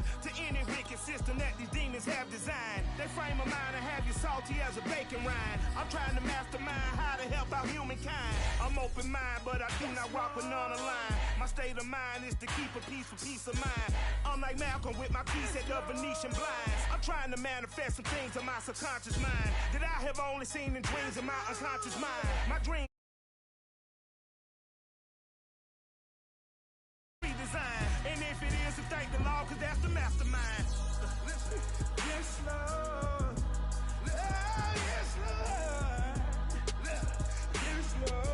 blind to any wicked system that these demons have designed. They frame a mind and have you salty as a bacon rind. I'm trying to mastermind how to help out humankind. I'm open mind, but I do not walk with none aligned. My state of mind is to keep a peaceful peace of mind. I'm like Malcolm with my piece at the Venetian blinds. I'm trying to manifest some things in my subconscious mind that I have only seen in dreams in my unconscious mind. My dream redesign. And if it is, to thank the law, cause that's the mastermind. Yes, Lord. Yes, Lord. Yes, Lord.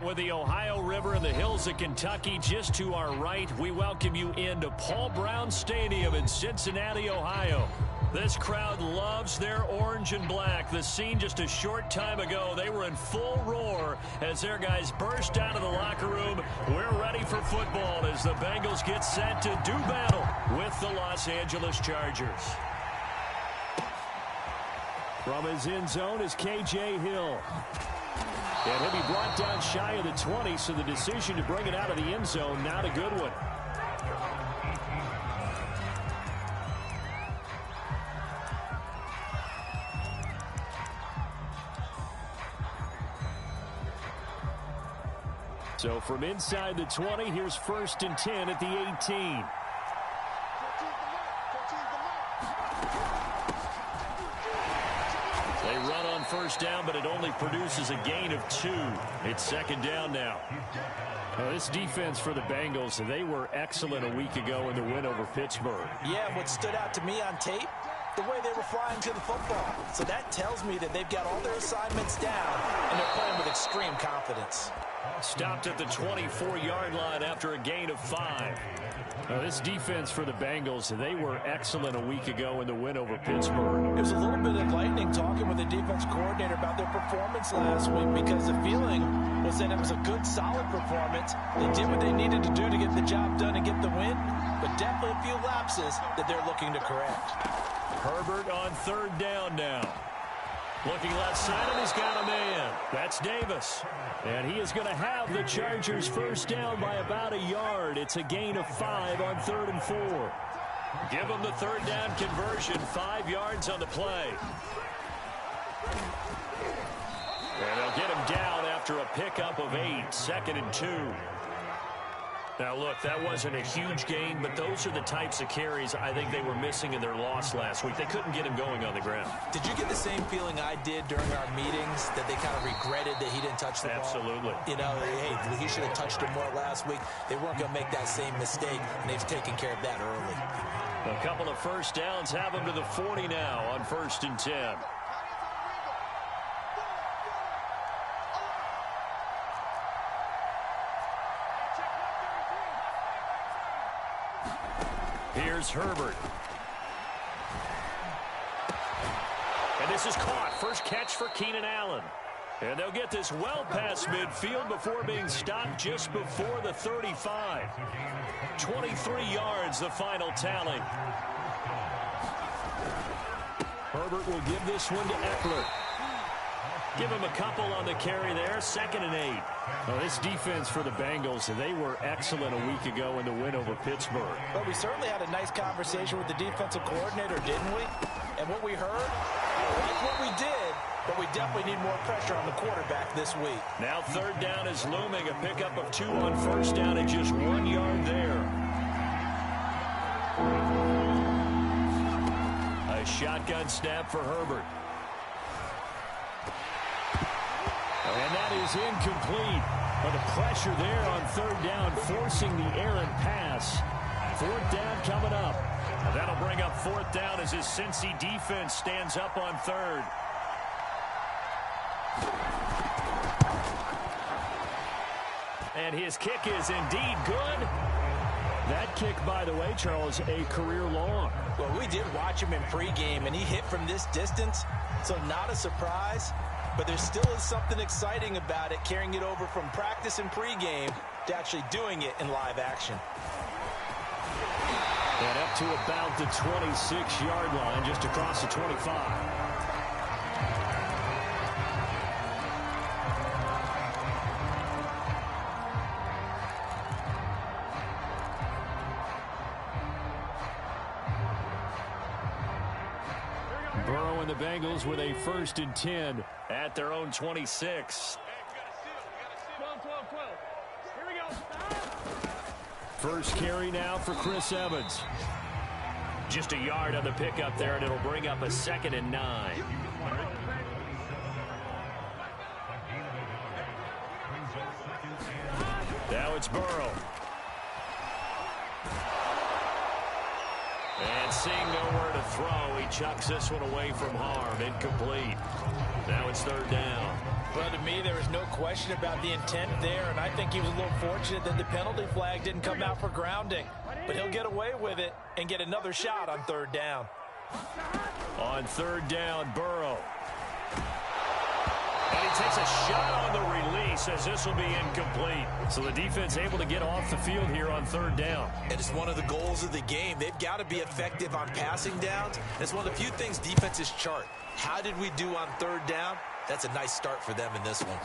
With the Ohio River and the hills of Kentucky just to our right, we welcome you into Paul Brown Stadium in Cincinnati, Ohio. This crowd loves their orange and black. The scene just a short time ago, they were in full roar as their guys burst out of the locker room. We're ready for football as the Bengals get set to do battle with the Los Angeles Chargers. From his end zone is K.J. Hill. And he'll be brought down shy of the 20, so the decision to bring it out of the end zone, not a good one. So from inside the 20, here's 1st and 10 at the 18. They run on 1st down, but it only produces a gain of 2. It's 2nd down now. This defense for the Bengals, they were excellent a week ago in the win over Pittsburgh. Yeah, what stood out to me on tape, the way they were flying to the football. So that tells me that they've got all their assignments down, and they're playing with extreme confidence. Stopped at the 24-yard line after a gain of 5. This defense for the Bengals, they were excellent a week ago in the win over Pittsburgh. It was a little bit enlightening talking with the defense coordinator about their performance last week because the feeling was that it was a good, solid performance. They did what they needed to do to get the job done and get the win, but definitely a few lapses that they're looking to correct. Herbert on 3rd down now. Looking left side, and he's got a man. That's Davis. And he is going to have the Chargers 1st down by about a yard. It's a gain of 5 on 3rd and 4. Give them the 3rd down conversion, 5 yards on the play. And they'll get him down after a pickup of 8, 2nd and 2. Now, look, that wasn't a huge gain, but those are the types of carries I think they were missing in their loss last week. They couldn't get him going on the ground. Did you get the same feeling I did during our meetings, that they kind of regretted that he didn't touch the ball? Absolutely. You know, hey, he should have touched it more last week. They weren't going to make that same mistake, and they've taken care of that early. A couple of 1st downs have them to the 40 now on 1st and 10. Here's Herbert. And this is caught. First catch for Keenan Allen. And they'll get this well past midfield before being stopped just before the 35. 23 yards, the final tally. Herbert will give this one to Eckler. Give him a couple on the carry there. 2nd and 8. Well, this defense for the Bengals, they were excellent a week ago in the win over Pittsburgh. But we certainly had a nice conversation with the defensive coordinator, didn't we? And what we heard, I like what we did, but we definitely need more pressure on the quarterback this week. Now 3rd down is looming. A pickup of 2 on 1st down and just 1 yard there. A shotgun snap for Herbert. And that is incomplete. But the pressure there on 3rd down, forcing the errant pass. 4th down coming up. And that'll bring up 4th down as his Cincy defense stands up on 3rd. And his kick is indeed good. That kick, by the way, Charles, a career long. Well, we did watch him in pregame, and he hit from this distance, so not a surprise. But there still is something exciting about it, carrying it over from practice and pregame to actually doing it in live action. And up to about the 26-yard line, just across the 25. Burrow and the Bengals with a 1st and 10 at their own 26. First carry now for Chris Evans. Just a yard on the pickup there, and it'll bring up a 2nd and 9. Now it's Burrow. And seeing nowhere to throw, he chucks this one away from harm. Incomplete. Now it's 3rd down. Well, to me, there was no question about the intent there, and I think he was a little fortunate that the penalty flag didn't come out for grounding. But he'll get away with it and get another shot on 3rd down. On 3rd down, Burrow. And he takes a shot on the release as this will be incomplete. So the defense able to get off the field here on 3rd down. And it's one of the goals of the game. They've got to be effective on passing downs. It's one of the few things defenses chart. How did we do on 3rd down? That's a nice start for them in this one.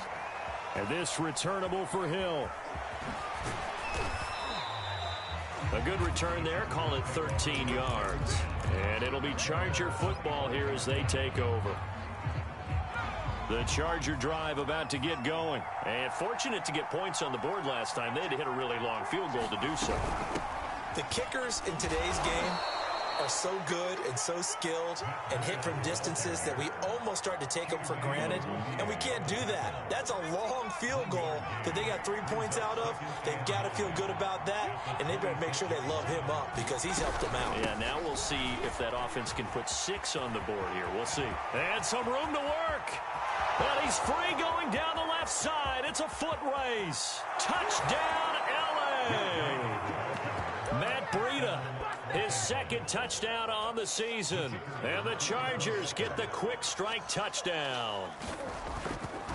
And this returnable for Hill. A good return there. Call it 13 yards. And it'll be Charger football here as they take over. The Charger drive about to get going. And fortunate to get points on the board last time. They had to hit a really long field goal to do so. The kickers in today's game are so good and so skilled and hit from distances that we almost start to take them for granted, and we can't do that. That's a long field goal that they got 3 points out of. They've got to feel good about that, and they better make sure they love him up because he's helped them out. Yeah, now we'll see if that offense can put 6 on the board here. We'll see. And some room to work. And he's free going down the left side. It's a foot race. Touchdown, L.A. Matt Breida, his 2nd touchdown on the season. And the Chargers get the quick strike touchdown.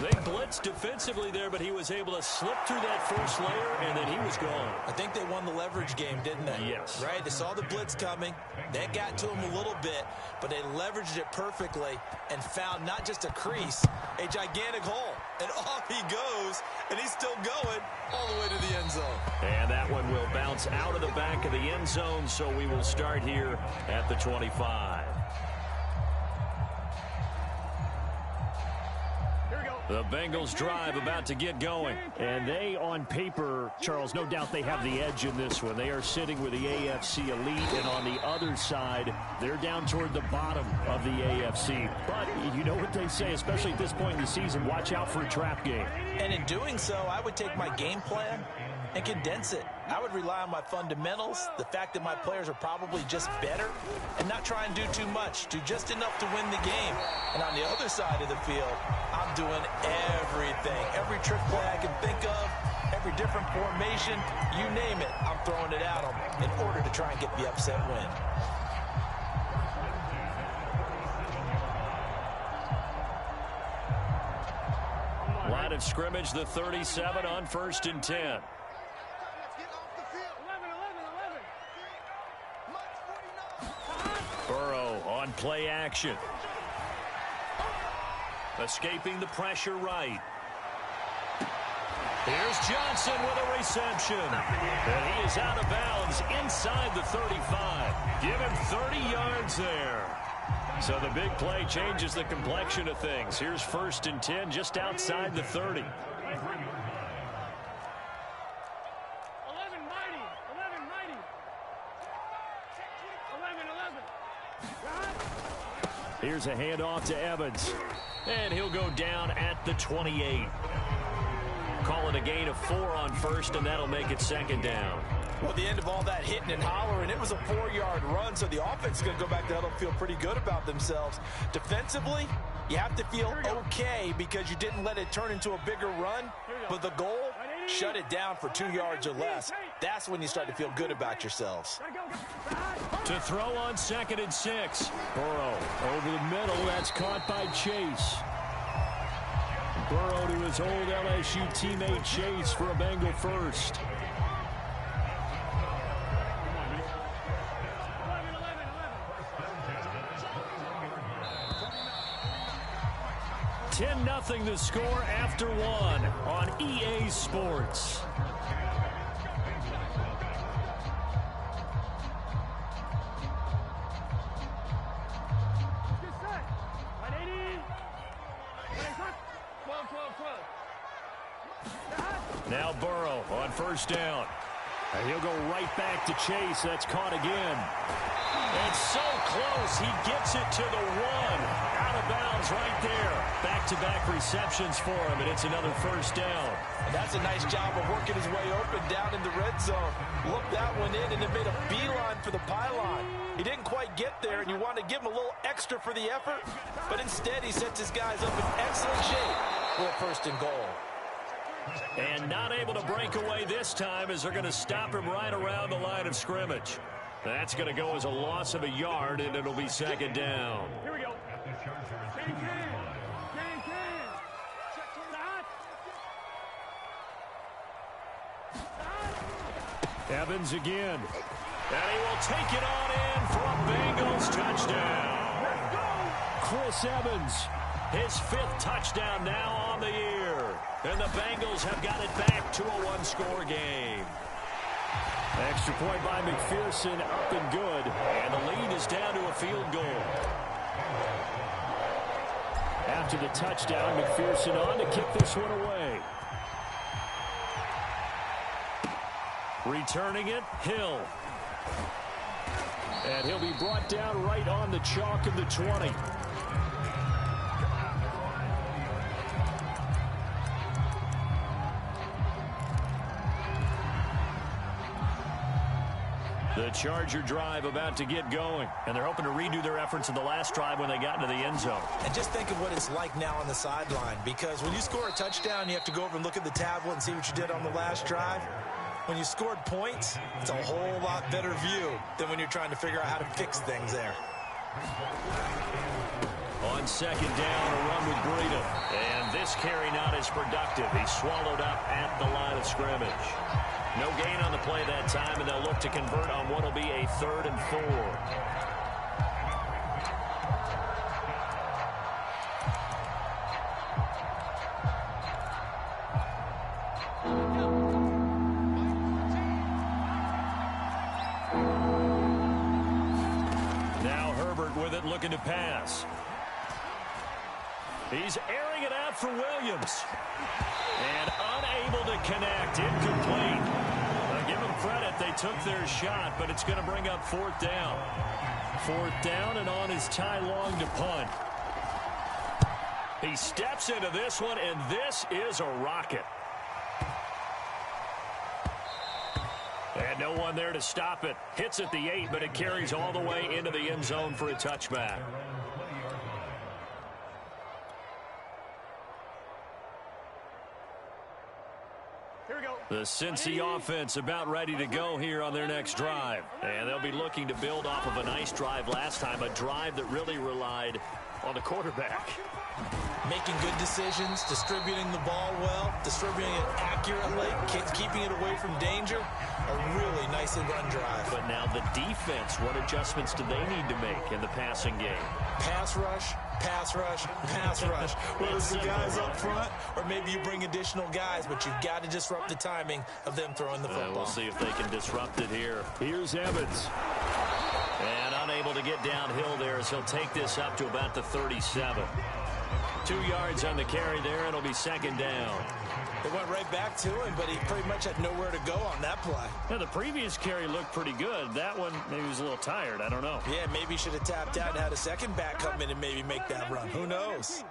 They blitzed defensively there, but he was able to slip through that first layer, and then he was gone. I think they won the leverage game, didn't they? Yes. Right? They saw the blitz coming. That got to him a little bit, but they leveraged it perfectly and found not just a crease, a gigantic hole. And off he goes, and he's still going all the way to the end zone. And that one will bounce out of the back of the end zone, so we will start here at the 25. The Bengals drive about to get going. And they, on paper, Charles, no doubt they have the edge in this one. They are sitting with the AFC elite, and on the other side, they're down toward the bottom of the AFC. But you know what they say, especially at this point in the season, watch out for a trap game. And in doing so, I would take my game plan and condense it. I would rely on my fundamentals, the fact that my players are probably just better, and not try and do too much, do just enough to win the game. And on the other side of the field, I'm doing everything. Every trick play I can think of, every different formation, you name it, I'm throwing it at them in order to try and get the upset win. Line of scrimmage, the 37 on 1st and 10. Burrow on play action. Escaping the pressure right. Here's Johnson with a reception. And he is out of bounds inside the 35. Give him 30 yards there. So the big play changes the complexion of things. Here's 1st and 10 just outside the 30. Here's a handoff to Evans. And he'll go down at the 28. Call it a gain of 4 on 1st, and that'll make it 2nd down. Well, at the end of all that hitting and hollering, it was a 4-yard run, so the offense is going to go back to huddle and feel pretty good about themselves. Defensively, you have to feel okay because you didn't let it turn into a bigger run, but the goal shut it down for 2 yards or less. That's when you start to feel good about yourselves. To throw on 2nd and 6. Burrow over the middle. That's caught by Chase. Burrow to his old LSU teammate Chase for a Bengal first. $10-0 the score after 1 on EA Sports. Now Burrow on 1st down. And he'll go right back to Chase. That's caught again. It's so close. He gets it to the 1. Out of bounds right there. Back-to-back receptions for him, and it's another 1st down. And that's a nice job of working his way open down in the red zone. Looked that one in and it made a beeline for the pylon. He didn't quite get there, and you want to give him a little extra for the effort, but instead he sets his guys up in excellent shape for a 1st and goal. And not able to break away this time as they're going to stop him right around the line of scrimmage. That's going to go as a loss of a yard, and it'll be 2nd down. Here we go. Evans again. And he will take it on in for a Bengals touchdown. Chris Evans, his 5th touchdown now on the year. And the Bengals have got it back to a 1-score game. Extra point by McPherson, up and good. And the lead is down to a field goal. After the touchdown, McPherson on to kick this one away. Returning it, Hill. And he'll be brought down right on the chalk of the 20. The Charger drive about to get going, and they're hoping to redo their efforts in the last drive when they got into the end zone. And just think of what it's like now on the sideline, because when you score a touchdown, you have to go over and look at the tablet and see what you did on the last drive. When you scored points, it's a whole lot better view than when you're trying to figure out how to fix things there. On 2nd down, a run with Breida. And this carry not as productive. He's swallowed up at the line of scrimmage. No gain on the play that time, and they'll look to convert on what will be a 3rd and 4. Now Herbert with it, looking to pass. He's airing it out for Williams. And unable to connect. Incomplete. Give them credit. They took their shot, but it's going to bring up 4th down. 4th down, and on is Ty Long to punt. He steps into this one, and this is a rocket. And no one there to stop it. Hits at the 8, but it carries all the way into the end zone for a touchback. The Cincy offense about ready to go here on their next drive. And they'll be looking to build off of a nice drive last time, a drive that really relied on the quarterback. Making good decisions, distributing the ball well, distributing it accurately, keeping it away from danger. A really nicely run drive. But now the defense, what adjustments do they need to make in the passing game? Pass rush, pass rush, pass rush. Whether it's the guys up front or maybe you bring additional guys, but you've got to disrupt the timing of them throwing the football. We'll see if they can disrupt it here. Here's Evans. And unable to get downhill there as he'll take this up to about the 37. 2 yards on the carry there, and it'll be 2nd down. They went right back to him, but he pretty much had nowhere to go on that play. Yeah, the previous carry looked pretty good. That one, maybe he was a little tired. I don't know. Yeah, maybe he should have tapped out and had a second back come in and maybe make that run. Who knows?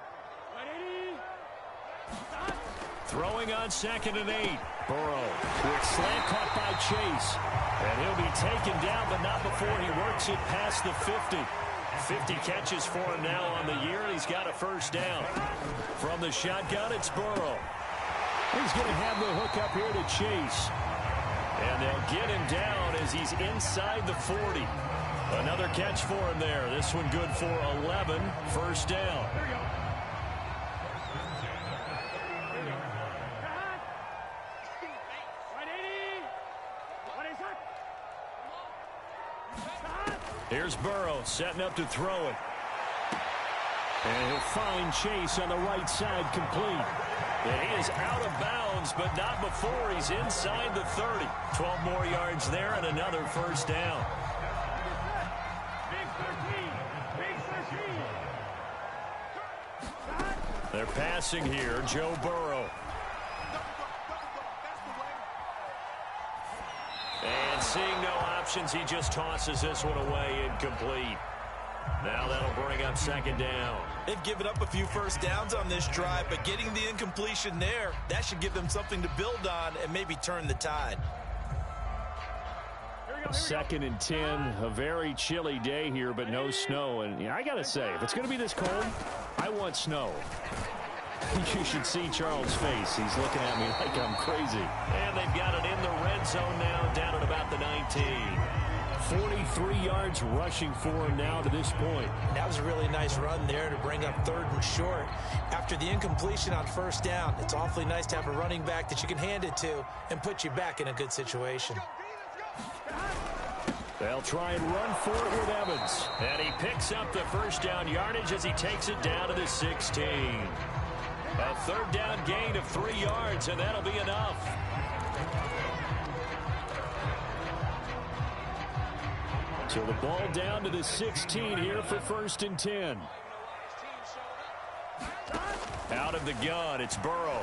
Throwing on 2nd and 8. Burrow with slant caught by Chase. And he'll be taken down, but not before he works it past the 50. 50 catches for him now on the year, and he's got a 1st down. From the shotgun, it's Burrow. He's going to have the hook up here to Chase. And they'll get him down as he's inside the 40. Another catch for him there. This one good for 11. First down. Here's Burrow setting up to throw it. And he'll find Chase on the right side, complete. And he is out of bounds, but not before he's inside the 30. 12 more yards there and another first down. They're passing here, Joe Burrow. And seeing no options, he just tosses this one away, incomplete. Now that'll bring up second down. They've given up a few first downs on this drive, but getting the incompletion there, that should give them something to build on and maybe turn the tide. Second and 10, a very chilly day here, but no snow. And I got to say, if it's going to be this cold, I want snow. You should see Charles' face. He's looking at me like I'm crazy. And they've got it in the red zone now, down at about the 19. 43 yards rushing for him now to this point. That was a really nice run there to bring up third and short. After the incompletion on first down, it's awfully nice to have a running back that you can hand it to and put you back in a good situation. They'll try and run for it with Evans. And he picks up the first down yardage as he takes it down to the 16. A third down gain of 3 yards, and that'll be enough. So the ball down to the 16 here for first and 10. Out of the gun, it's Burrow.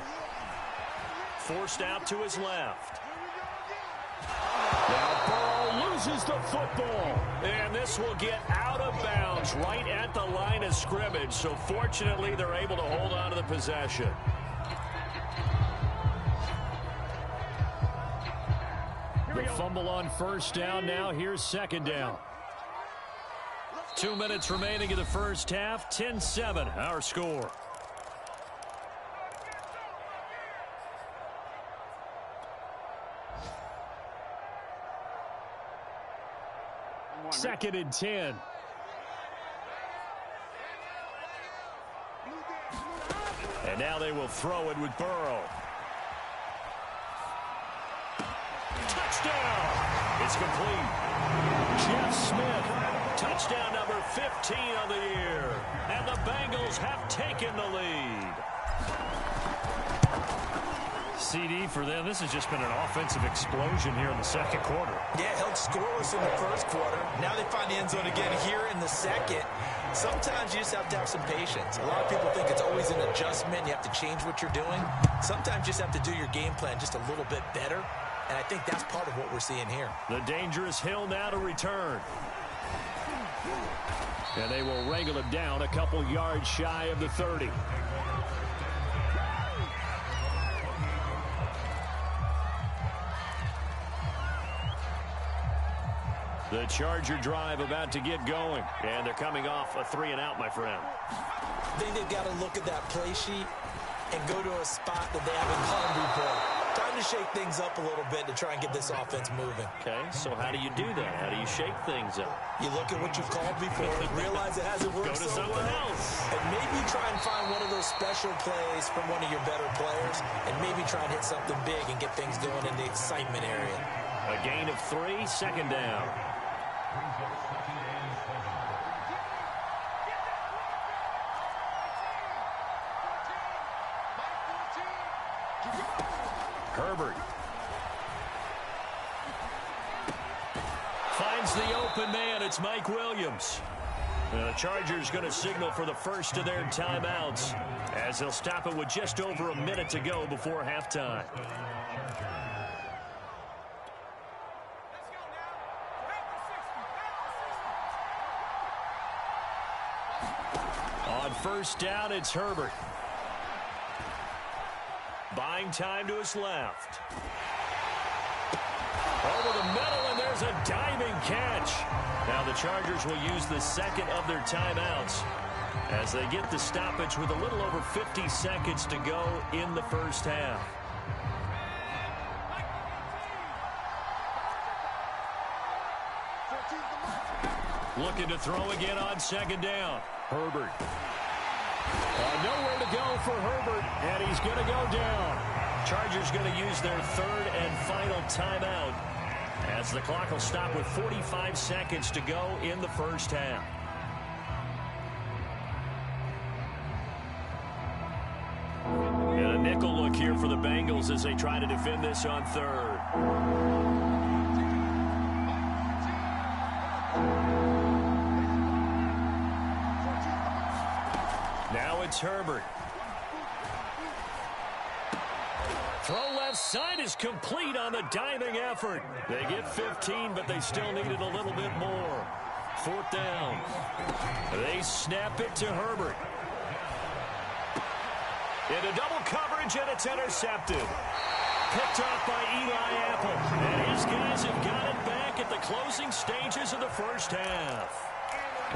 Forced out to his left. Now Burrow loses the football. And this will get out of bounds right at the line of scrimmage. So fortunately, they're able to hold on to the possession. The fumble on first down. Now here's second down. 2 minutes remaining in the first half. 10-7, our score. Second and 10. And now they will throw it with Burrow. Touchdown! It's complete. Jeff Smith. Touchdown number 15 on the year. And the Bengals have taken the lead. CD for them. This has just been an offensive explosion here in the second quarter. Yeah, held scoreless in the first quarter. Now they find the end zone again here in the second. Sometimes you just have to have some patience. A lot of people think it's always an adjustment. You have to change what you're doing. Sometimes you just have to do your game plan just a little bit better. And I think that's part of what we're seeing here. The dangerous Hill now to return. And they will wrangle him down a couple yards shy of the 30. The Charger drive about to get going. And they're coming off a 3-and-out, my friend. I think they've got to look at that play sheet and go to a spot that they haven't gone before. Time to shake things up a little bit to try and get this offense moving. Okay, so how do you do that? How do you shake things up? You look at what you've called before, realize it hasn't worked Go to so something well, else. and maybe try and find one of those special plays from one of your better players, and maybe try and hit something big and get things going in the excitement area. A gain of 3, second down. Herbert finds the open man. It's Mike Williams. The Chargers going to signal for the first of their timeouts as they'll stop it with just over a minute to go before halftime. On first down, it's Herbert. Buying time to his left. Over the middle, and there's a diving catch. Now the Chargers will use the second of their timeouts as they get the stoppage with a little over 50 seconds to go in the first half. Looking to throw again on second down. Herbert. Nowhere to go for Herbert, and he's going to go down. Chargers going to use their third and final timeout as the clock will stop with 45 seconds to go in the first half. And a nickel look here for the Bengals as they try to defend this on third. Now it's Herbert. Throw left side is complete on the diving effort. They get 15, but they still needed a little bit more. Fourth down. They snap it to Herbert. Into double coverage, and it's intercepted. Picked off by Eli Apple. And his guys have got it back at the closing stages of the first half.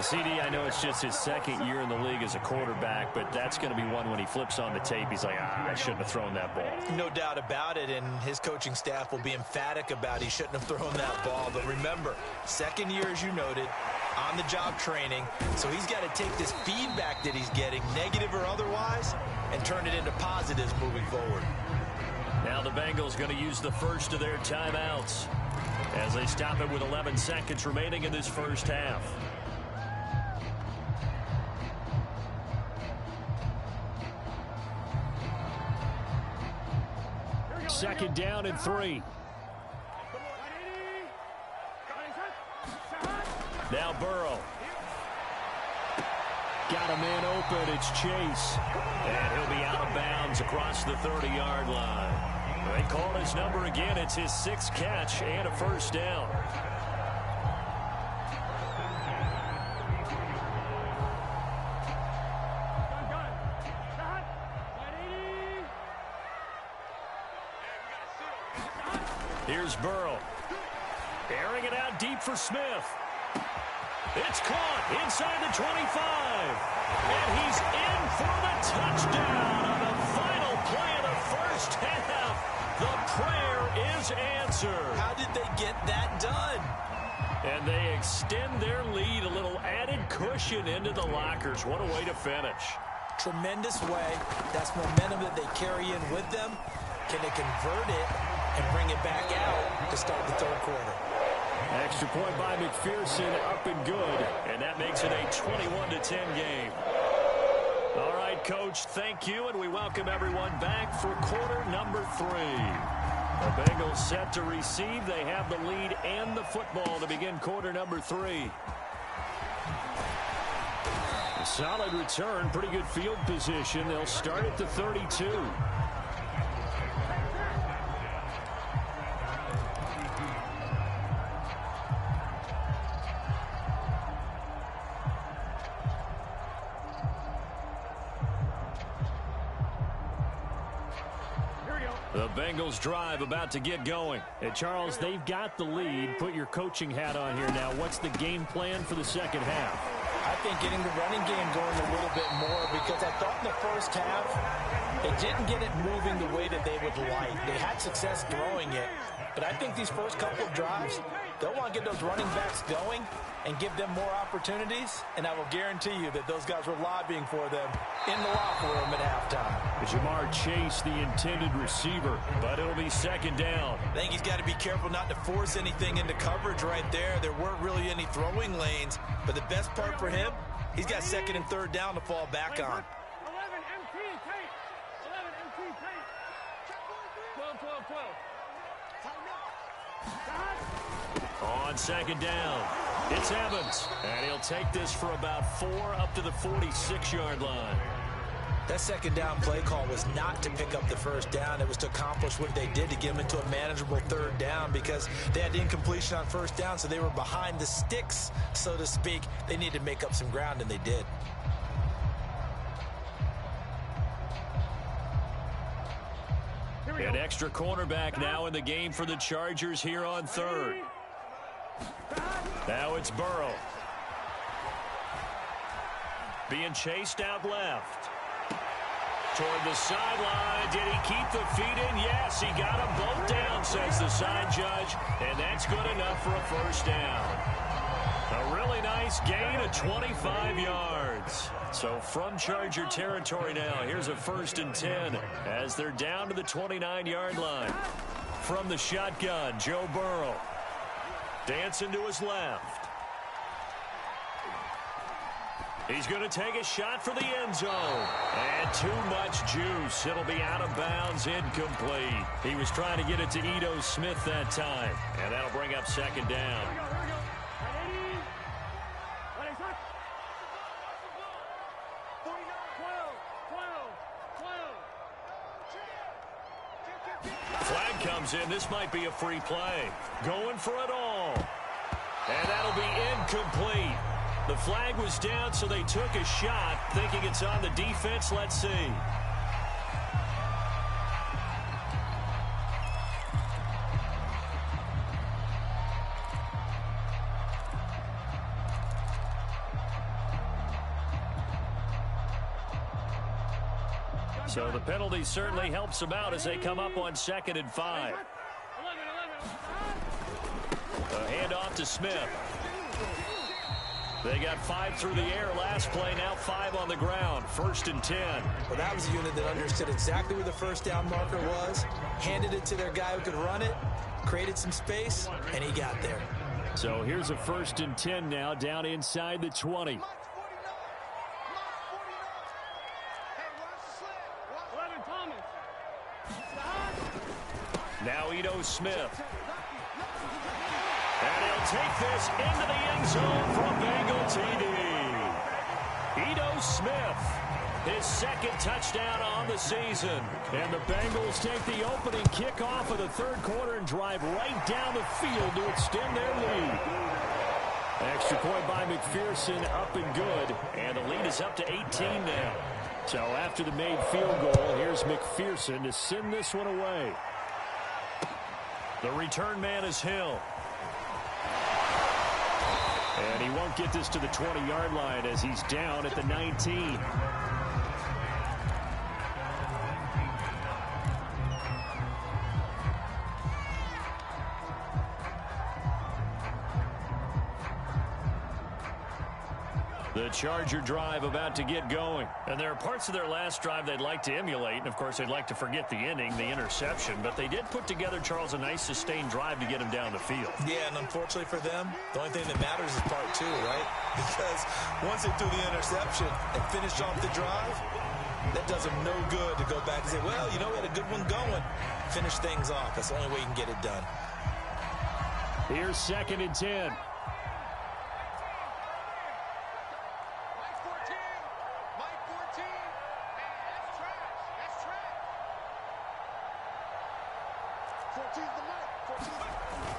CD, I know it's just his second year in the league as a quarterback, but that's going to be one when he flips on the tape. He's like, I shouldn't have thrown that ball. No doubt about it, and his coaching staff will be emphatic about he shouldn't have thrown that ball. But remember, second year, as you noted, on-the-job training, so he's got to take this feedback that he's getting, negative or otherwise, and turn it into positives moving forward. Now the Bengals going to use the first of their timeouts as they stop it with 11 seconds remaining in this first half. Second down and 3. Now Burrow. Got a man open. It's Chase. And he'll be out of bounds across the 30-yard line. They call his number again. It's his 6th catch and a first down. Here's Burrow. Airing it out deep for Smith. It's caught inside the 25. And he's in for the touchdown on the final play of the first half. The prayer is answered. How did they get that done? And they extend their lead, a little added cushion into the lockers. What a way to finish. Tremendous way. That's momentum that they carry in with them. Can they convert it and bring it back out to start the third quarter? Extra point by McPherson, up and good. And that makes it a 21-10 game. All right, Coach, thank you, and we welcome everyone back for quarter number 3. The Bengals set to receive. They have the lead and the football to begin quarter number 3. A solid return, pretty good field position. They'll start at the 32. The Bengals drive about to get going. And Charles, they've got the lead. Put your coaching hat on here now. What's the game plan for the second half? I think getting the running game going a little bit more, because I thought in the first half they didn't get it moving the way that they would like. They had success throwing it, but I think these first couple of drives, they'll want to get those running backs going and give them more opportunities, and I will guarantee you that those guys were lobbying for them in the locker room at halftime. Jamar Chase, the intended receiver, but it'll be second down. I think he's got to be careful not to force anything into coverage right there. There weren't really any throwing lanes, but the best part for him, he's got second and third down to fall back on. 11 MT tape. 11 MT tape. 12, 12, 12. On second down, it's Evans, and he'll take this for about 4 up to the 46-yard line. That second down play call was not to pick up the first down. It was to accomplish what they did to get them into a manageable third down, because they had incompletion on first down, so they were behind the sticks, so to speak. They needed to make up some ground, and they did. An extra cornerback now in the game for the Chargers here on third. Now it's Burrow. Being chased out left. Toward the sideline. Did he keep the feet in? Yes, he got them both down, says the side judge. And that's good enough for a first down. A really nice gain of 25 yards. So from Charger territory now, here's a 1st and 10 as they're down to the 29-yard line. From the shotgun, Joe Burrow. Dancing to his left. He's going to take a shot for the end zone. And too much juice. It'll be out of bounds, incomplete. He was trying to get it to Ito Smith that time. And that'll bring up 2nd down. Flag comes in. This might be a free play. Going for it all. And that'll be incomplete. The flag was down, so they took a shot, thinking it's on the defense. Let's see. So the penalty certainly helps them out as they come up on 2nd and 5. A handoff to Smith. They got 5 through the air last play, now 5 on the ground. 1st and 10. Well, that was a unit that understood exactly where the first down marker was, handed it to their guy who could run it, created some space, and he got there. So here's a 1st and 10 now, down inside the 20. Now Ito Smith. And he'll take this into the end zone for a Bengal TD. Ito Smith, his 2nd touchdown on the season. And the Bengals take the opening kickoff of the 3rd quarter and drive right down the field to extend their lead. Extra point by McPherson, up and good. And the lead is up to 18 now. So after the made field goal, here's McPherson to send this one away. The return man is Hill. And he won't get this to the 20-yard line as he's down at the 19. The Charger drive about to get going. And there are parts of their last drive they'd like to emulate. And, of course, they'd like to forget the inning, the interception. But they did put together, Charles, a nice sustained drive to get him down the field. Yeah, and unfortunately for them, the only thing that matters is part 2, right? Because once they threw the interception and finished off the drive, that does them no good to go back and say, well, you know, we had a good one going. Finish things off. That's the only way you can get it done. Here's 2nd and 10.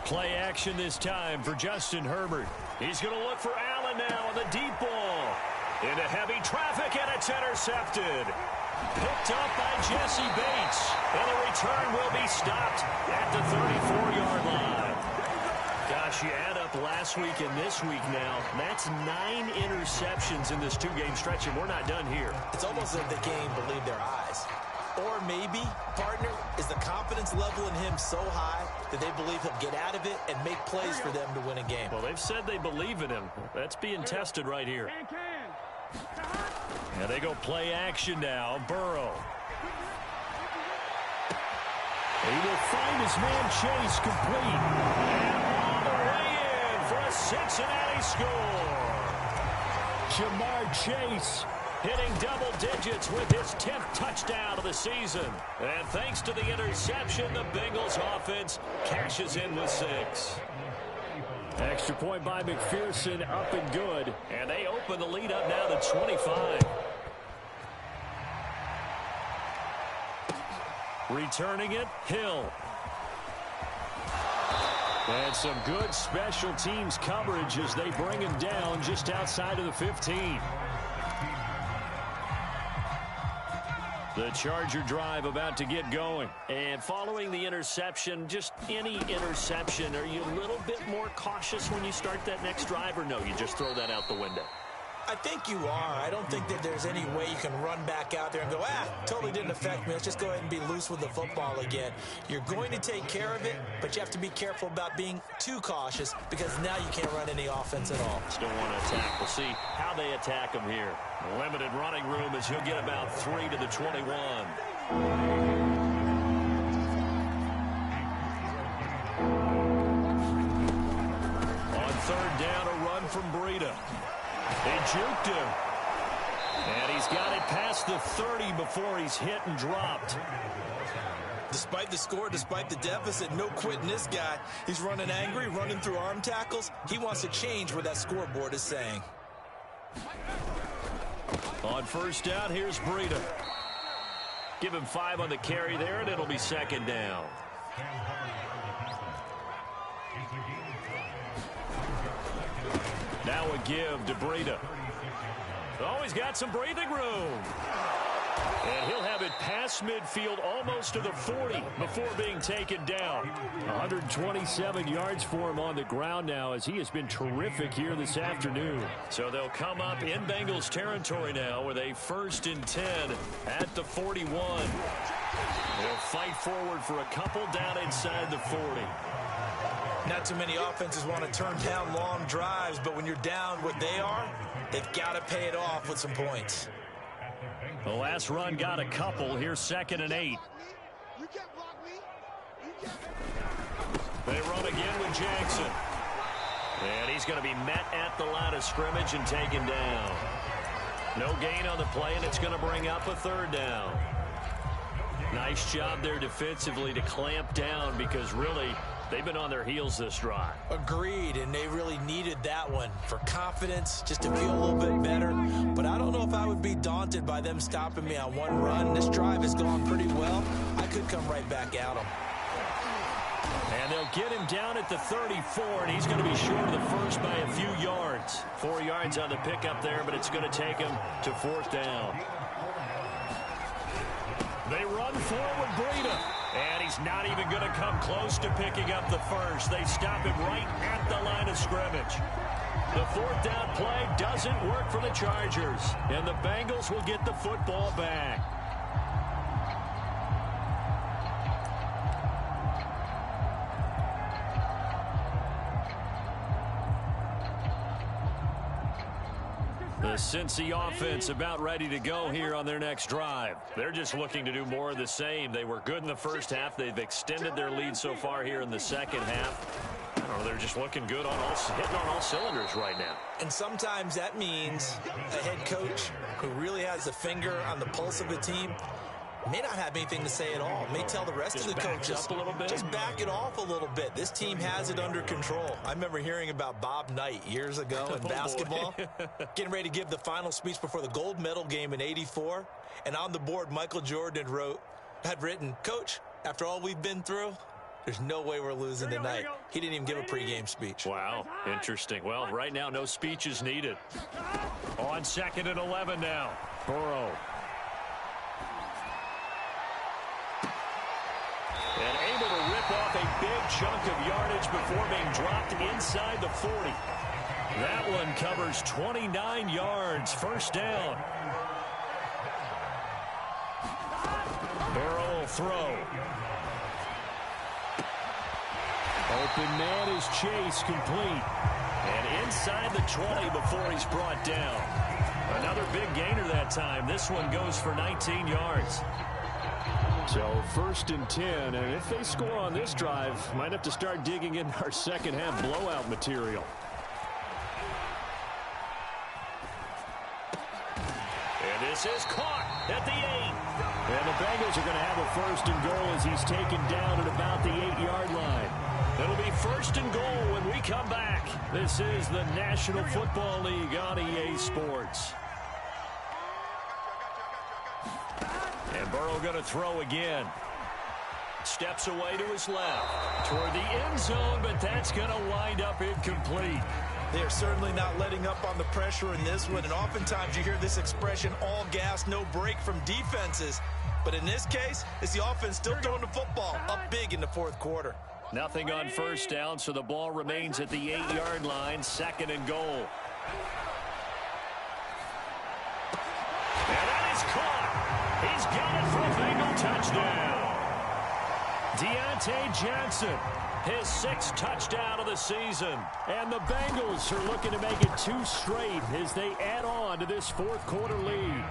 Play action this time for Justin Herbert. He's going to look for Allen now on the deep ball. Into heavy traffic, and it's intercepted. Picked up by Jesse Bates. And the return will be stopped at the 34-yard line. Gosh, you add up last week and this week now. That's 9 interceptions in this 2-game stretch, and we're not done here. It's almost like the game believed their eyes. Or maybe, partner, is the confidence level in him so high that they believe he'll get out of it and make plays for them to win a game. Well, they've said they believe in him. That's being tested right here. And they go play action now. Burrow. He will find his man Chase complete. And all the way in for a Cincinnati score. Jamar Chase hitting double digits with his 10th touchdown of the season. And thanks to the interception, the Bengals offense cashes in with 6. Extra point by McPherson, up and good. And they open the lead up now to 25. Returning it, Hill. And some good special teams coverage as they bring him down just outside of the 15. The Charger drive about to get going. And following the interception, just any interception, are you a little bit more cautious when you start that next drive, or no, you just throw that out the window? I think you are. I don't think that there's any way you can run back out there and go, totally didn't affect me. Let's just go ahead and be loose with the football again. You're going to take care of it, but you have to be careful about being too cautious because now you can't run any offense at all. Still want to attack. We'll see how they attack him here. Limited running room as he'll get about 3 to the 21. On third down, a run from Breida. They juked him. And he's got it past the 30 before he's hit and dropped. Despite the score, despite the deficit, no quitting this guy. He's running angry, running through arm tackles. He wants to change what that scoreboard is saying. On first down, here's Breida. Give him 5 on the carry there, and it'll be second down. Now a give to Breida. Oh, he's got some breathing room. And he'll have it past midfield almost to the 40 before being taken down. 127 yards for him on the ground now as he has been terrific here this afternoon. So they'll come up in Bengals territory now with a 1st and 10 at the 41. They'll fight forward for a couple down inside the 40. Not too many offenses want to turn down long drives, but when you're down what they are, they've got to pay it off with some points. The last run got a couple. Here's 2nd and 8. They run again with Jackson. And he's going to be met at the line of scrimmage and taken down. No gain on the play, and it's going to bring up a 3rd down. Nice job there defensively to clamp down because really they've been on their heels this drive. Agreed, and they really needed that one for confidence, just to feel a little bit better. But I don't know if I would be daunted by them stopping me on one run. This drive has gone pretty well. I could come right back at them. And they'll get him down at the 34, and he's going to be short of the first by a few yards. 4 yards on the pickup there, but it's going to take him to 4th down. They run forward, Breida. And he's not even going to come close to picking up the first. They stop him right at the line of scrimmage. The 4th down play doesn't work for the Chargers. And the Bengals will get the football back. The Cincy offense about ready to go here on their next drive. They're just looking to do more of the same. They were good in the first half. They've extended their lead so far here in the second half. I don't know, they're just looking good hitting on all cylinders right now. And sometimes that means a head coach who really has a finger on the pulse of a team may not have anything to say at all. May tell the rest of the coaches, a little bit. Just back it off a little bit. This team has it under control. I remember hearing about Bob Knight years ago in basketball, getting ready to give the final speech before the gold medal game in '84. And on the board, Michael Jordan had written, "Coach, after all we've been through, there's no way we're losing tonight." He didn't even give a pregame speech. Wow, interesting. Well, right now, no speech is needed. On 2nd and 11 now. Burrow. And able to rip off a big chunk of yardage before being dropped inside the 40. That one covers 29 yards. 1st down. Burrow will throw. Open man is Chase, complete. And inside the 20 before he's brought down. Another big gainer that time. This one goes for 19 yards. So 1st and 10, and if they score on this drive, might have to start digging in our second half blowout material. And this is caught at the 8. And the Bengals are going to have a 1st and goal as he's taken down at about the 8-yard line. It'll be 1st and goal when we come back. This is the National Football League on EA Sports. And Burrow going to throw again. Steps away to his left toward the end zone, but that's going to wind up incomplete. They are certainly not letting up on the pressure in this one, and oftentimes you hear this expression, all gas, no break from defenses. But in this case, it's the offense still throwing the football up big in the 4th quarter. Nothing on 1st down, so the ball remains at the 8-yard line, 2nd and goal. He's got it for a Bengal touchdown. Deontay Johnson, his 6th touchdown of the season. And the Bengals are looking to make it 2 straight as they add on to this 4th quarter lead.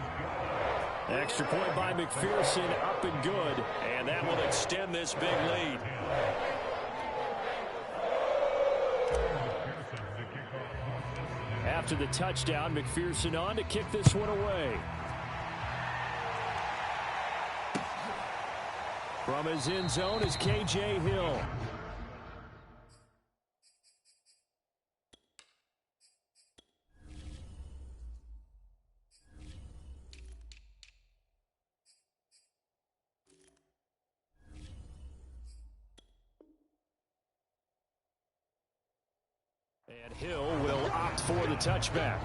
Extra point by McPherson, up and good. And that will extend this big lead. After the touchdown, McPherson on to kick this one away. From his end zone is K.J. Hill. And Hill will opt for the touchback.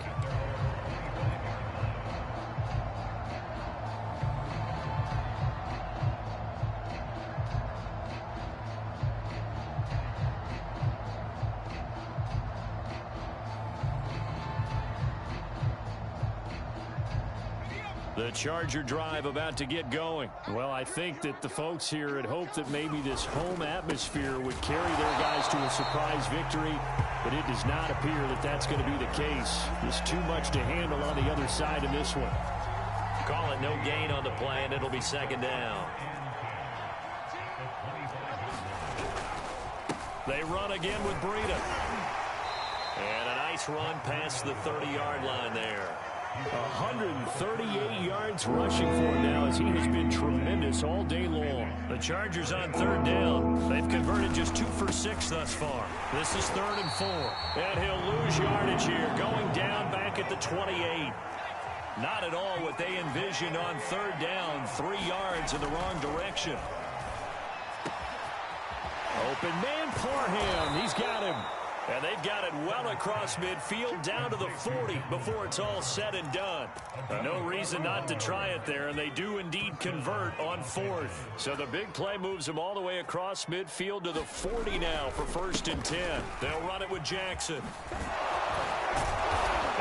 The Charger drive about to get going. Well, I think that the folks here had hoped that maybe this home atmosphere would carry their guys to a surprise victory, but it does not appear that that's going to be the case. There's too much to handle on the other side in this one. Call it no gain on the play, and it'll be 2nd down. They run again with Breida. And a nice run past the 30-yard line there. 138 yards rushing for him now as he has been tremendous all day long. The Chargers on 3rd down. They've converted just 2 for 6 thus far. This is 3rd and 4. And he'll lose yardage here, going down back at the 28. Not at all what they envisioned on 3rd down. 3 yards in the wrong direction. Open man, Parham. He's got him. And they've got it well across midfield down to the 40 before it's all said and done. No reason not to try it there, and they do indeed convert on 4th. So the big play moves them all the way across midfield to the 40 now for 1st and 10. They'll run it with Jackson.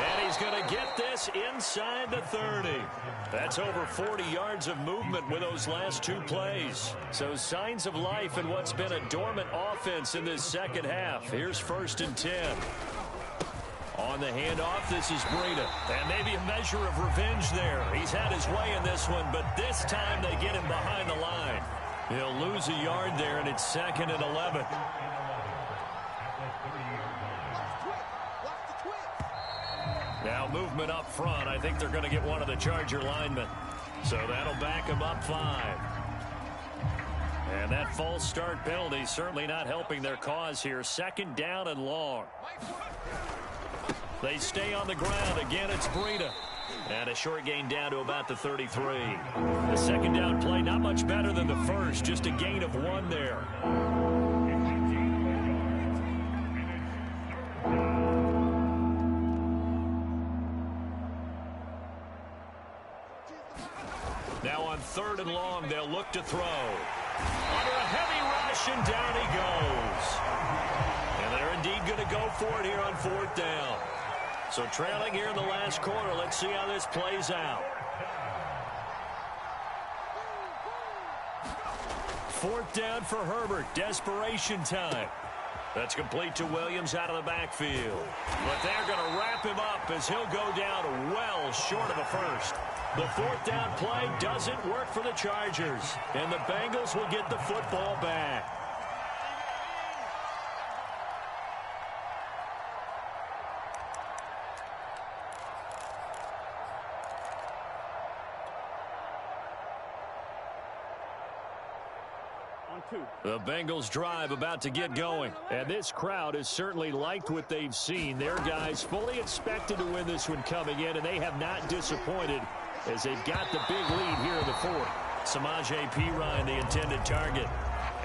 And he's going to get this inside the 30. That's over 40 yards of movement with those last 2 plays. So signs of life in what's been a dormant offense in this 2nd half. Here's 1st and 10. On the handoff, this is Breida. And maybe a measure of revenge there. He's had his way in this one, but this time they get him behind the line. He'll lose a yard there, and it's 2nd and 11. Now movement up front. I think they're going to get one of the Charger linemen. So that'll back him up 5. And that false start penalty certainly not helping their cause here. 2nd down and long. They stay on the ground. Again, it's Breida. And a short gain down to about the 33. The 2nd down play not much better than the first. Just a gain of 1 there. Now on 3rd and long, they'll look to throw. Under a heavy rush, and down he goes. And they're indeed going to go for it here on 4th down. So trailing here in the last quarter. Let's see how this plays out. 4th down for Herbert. Desperation time. That's complete to Williams out of the backfield. But they're going to wrap him up as he'll go down well short of a first. The 4th down play doesn't work for the Chargers. And the Bengals will get the football back. The Bengals drive about to get going. And this crowd has certainly liked what they've seen. Their guys fully expected to win this one coming in, and they have not disappointed as they've got the big lead here in the 4th. Samaje Perine, the intended target.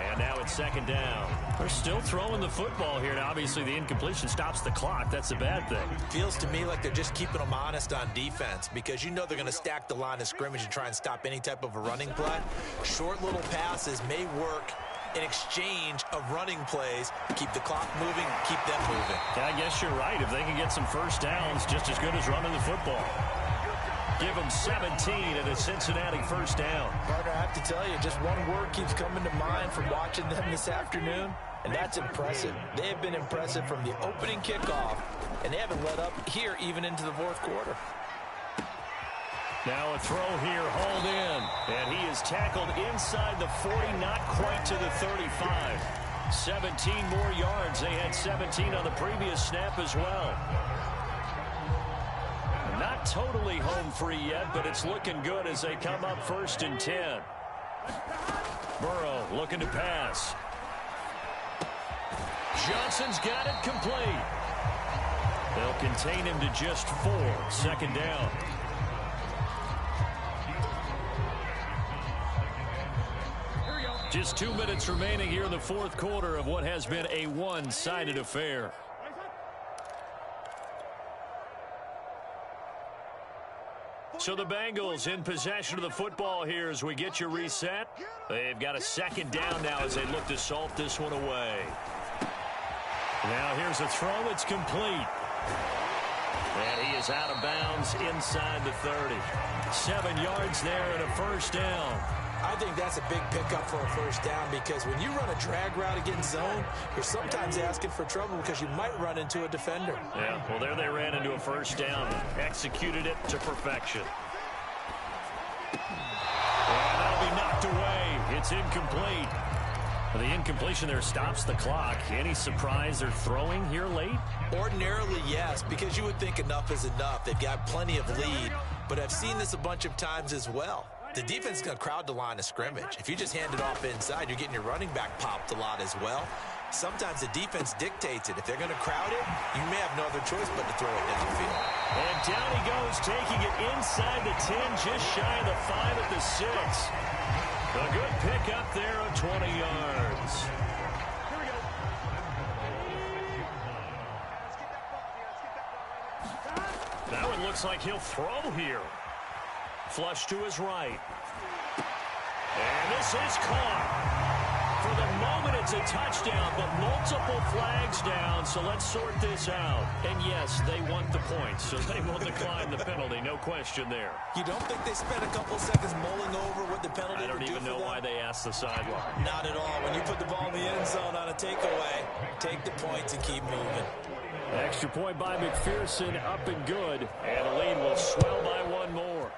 And now it's 2nd down. They're still throwing the football here. Now, obviously, the incompletion stops the clock. That's a bad thing. Feels to me like they're just keeping them honest on defense because you know they're going to stack the line of scrimmage and try and stop any type of a running play. Short little passes may work in exchange of running plays. Keep the clock moving, keep them moving. Yeah, I guess you're right. If they can get some 1st downs, just as good as running the football. Give them 17 and a Cincinnati first down. Partner, I have to tell you, just one word keeps coming to mind from watching them this afternoon, and that's impressive. They have been impressive from the opening kickoff, and they haven't let up here even into the fourth quarter. Now a throw here, hauled in, and he is tackled inside the 40, not quite to the 35. 17 more yards. They had 17 on the previous snap as well. Not totally home free yet, but it's looking good as they come up 1st and 10. Burrow looking to pass. Johnson's got it complete. They'll contain him to just 4. 2nd down. Just 2 minutes remaining here in the fourth quarter of what has been a one-sided affair. So the Bengals in possession of the football here as we get you reset. They've got a 2nd down now as they look to salt this one away. Now here's a throw. It's complete. And he is out of bounds inside the 30. 7 yards there and a first down. I think that's a big pickup for a first down because when you run a drag route against zone, you're sometimes asking for trouble because you might run into a defender. Yeah, well, there they ran into a first down. Executed it to perfection. And that'll be knocked away. It's incomplete. The incompletion there stops the clock. Any surprise they're throwing here late? Ordinarily, yes, because you would think enough is enough. They've got plenty of lead, but I've seen this a bunch of times as well. The defense is going to crowd the line of scrimmage. If you just hand it off inside, you're getting your running back popped a lot as well. Sometimes the defense dictates it. If they're going to crowd it, you may have no other choice but to throw it downfield. And down he goes, taking it inside the 10, just shy of the 5 at the 6. A good pickup there of 20 yards. That one looks like he'll throw here. Flush to his right. And this is caught. For the moment, it's a touchdown, but multiple flags down, so let's sort this out. And yes, they want the points, so they will decline the penalty, no question there. You don't think they spent a couple seconds mulling over what the penalty would do? I don't even know why they asked the sideline. Not at all. When you put the ball in the end zone on a takeaway, take the points and keep moving. Extra point by McPherson, up and good, and the lead will swell by one more.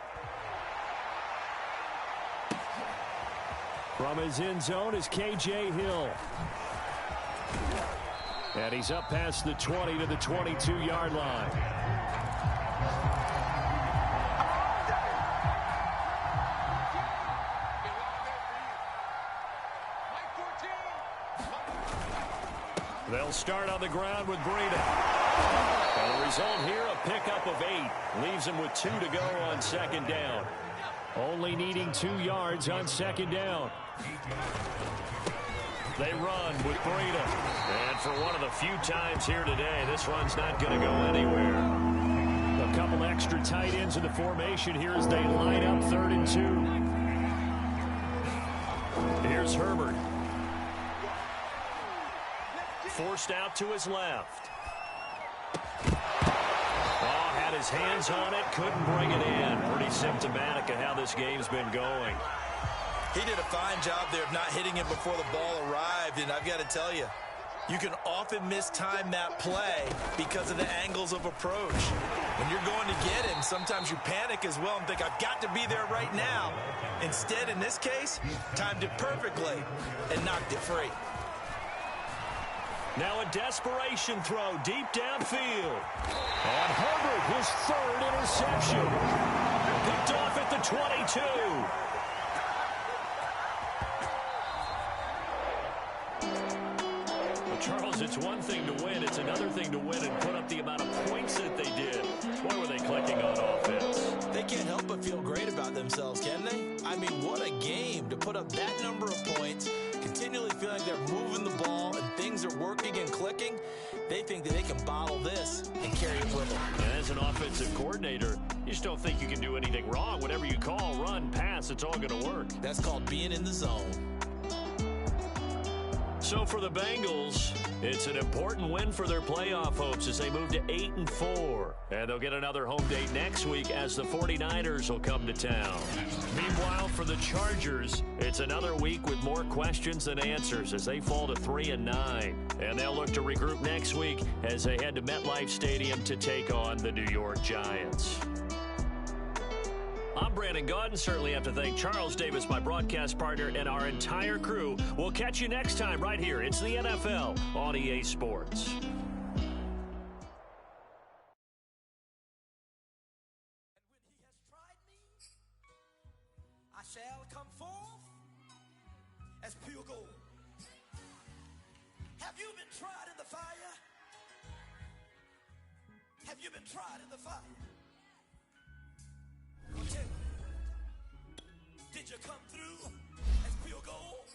From his end zone is K.J. Hill. And he's up past the 20 to the 22-yard line. They'll start on the ground with Breida. And the result here, a pickup of 8. Leaves him with 2 to go on 2nd down. Only needing 2 yards on 2nd down. They run with Breida. And for one of the few times here today, this run's not going to go anywhere. A couple extra tight ends in the formation here as they line up 3rd and 2. Here's Herbert. Forced out to his left. Had his hands on it, couldn't bring it in. Pretty symptomatic of how this game's been going. He did a fine job there of not hitting him before the ball arrived, and I've got to tell you, you can often mistime that play because of the angles of approach. When you're going to get him, sometimes you panic as well and think, I've got to be there right now. Instead, in this case, timed it perfectly and knocked it free. Now a desperation throw deep downfield. And Herbert, his 3rd interception. Picked off at the 22. Well, Charles, it's one thing to win. It's another thing to win and put up the amount of points that they did. Boy, were they clicking on offense. They can't help but feel great about themselves, can they? I mean, what a game to put up that number of points, continually feel like they're moving the ball and things are working and clicking. They think that they can bottle this and carry it with them. And as an offensive coordinator, you just don't think you can do anything wrong. Whatever you call, run, pass, it's all going to work. That's called being in the zone. So for the Bengals, it's an important win for their playoff hopes as they move to 8-4. And they'll get another home date next week as the 49ers will come to town. Meanwhile, for the Chargers, it's another week with more questions than answers as they fall to 3-9. And they'll look to regroup next week as they head to MetLife Stadium to take on the New York Giants. I'm Brandon Gaudin. Certainly have to thank Charles Davis, my broadcast partner, and our entire crew. We'll catch you next time right here. It's the NFL on EA Sports. And when he has tried me, I shall come forth as pure gold. Have you been tried in the fire? Have you been tried in the fire? Well, tell me, did you come through as pure gold?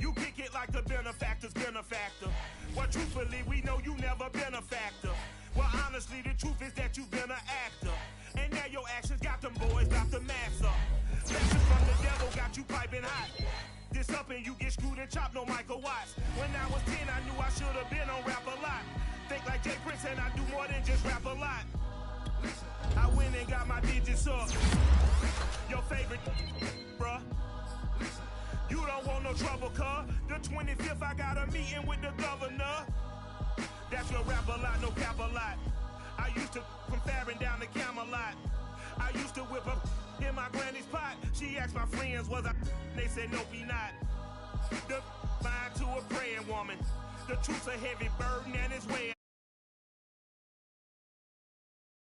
You kick it like the benefactor's benefactor. Well, truthfully, we know you never been a factor. Well, honestly, the truth is that you've been an actor. And now your actions got them boys dropped the mask up. Message from the devil got you piping hot. This up and you get screwed and chopped, no Michael Watts. When I was 10, I knew I should have been on Rap a Lot. Think like Jay Prince and I do more than just rap a lot. I went and got my digits up. Your favorite, bruh. You don't want no trouble, cuz. The 25th, I got a meeting with the governor. That's your rap a lot, no cap a lot. I used to from Farron down to Camelot. I used to whip up in my granny's pot. She asked my friends, was I? They said, nope, he not. The fine to a praying woman. The truth's a heavy burden and it's weighing.